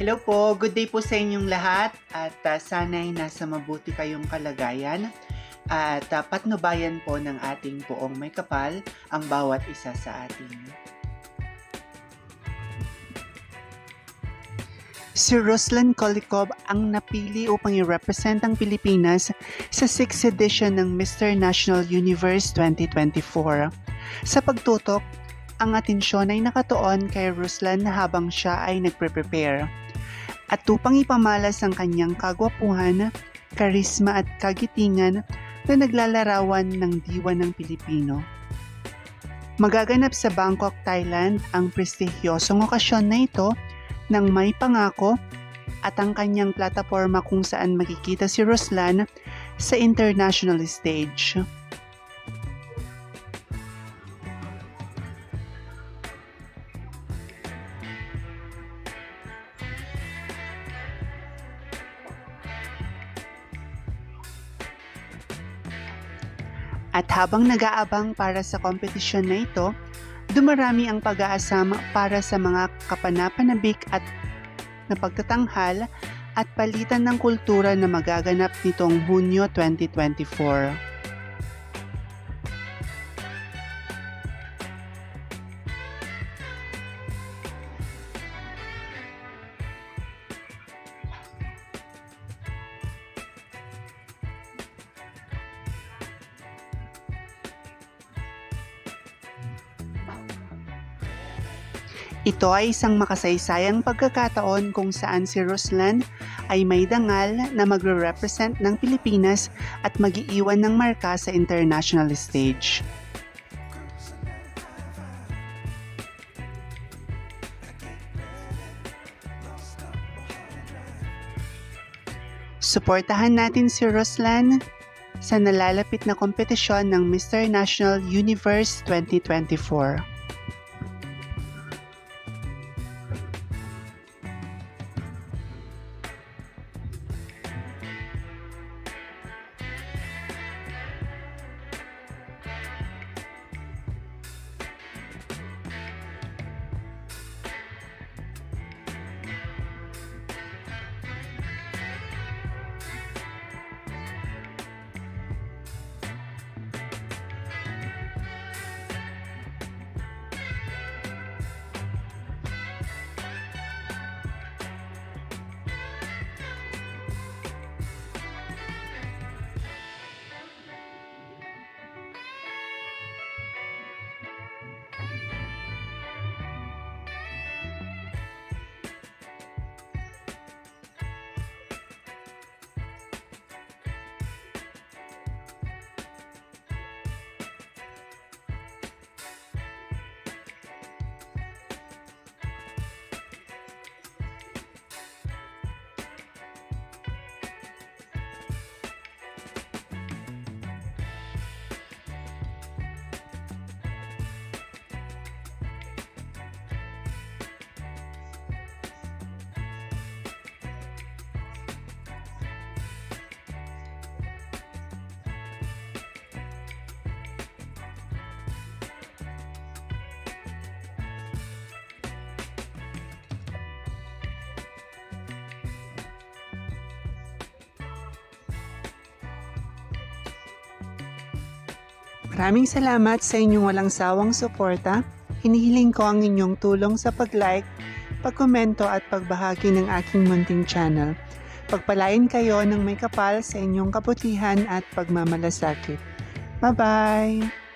Hello po, good day po sa inyong lahat at sana'y nasa mabuti kayong kalagayan at patnubayan po ng ating poong may kapal ang bawat isa sa atin. Si Ruslan Kolikov ang napili upang i-represent ang Pilipinas sa 6th edition ng Mr. National Universe 2024. Sa pagtutok, ang atensyon ay nakatuon kay Ruslan habang siya ay nagpre-prepare. At upang ipamalas ang kanyang kagwapuhan, karisma at kagitingan na naglalarawan ng diwa ng Pilipino. Magaganap sa Bangkok, Thailand ang prestigyosong okasyon na ito nang may pangako at ang kanyang plataforma kung saan makikita si Ruslan sa international stage. At habang nag-aabang para sa kompetisyon na ito, dumarami ang pag-aasam para sa mga kapanapanabik at na pagtatanghal at palitan ng kultura na magaganap nitong Hunyo 2024. Ito ay isang makasaysayang pagkakataon kung saan si Ruslan ay may dangal na magre-represent ng Pilipinas at mag-iiwan ng marka sa international stage. Suportahan natin si Ruslan sa nalalapit na kompetisyon ng Mr. National Universe 2024. Maraming salamat sa inyong walang sawang suporta. Hinihiling ko ang inyong tulong sa pag-like, pag-komento at pagbahagi ng aking munting channel. Pagpalain kayo ng may kapal sa inyong kabutihan at pagmamalasakit. Bye-bye!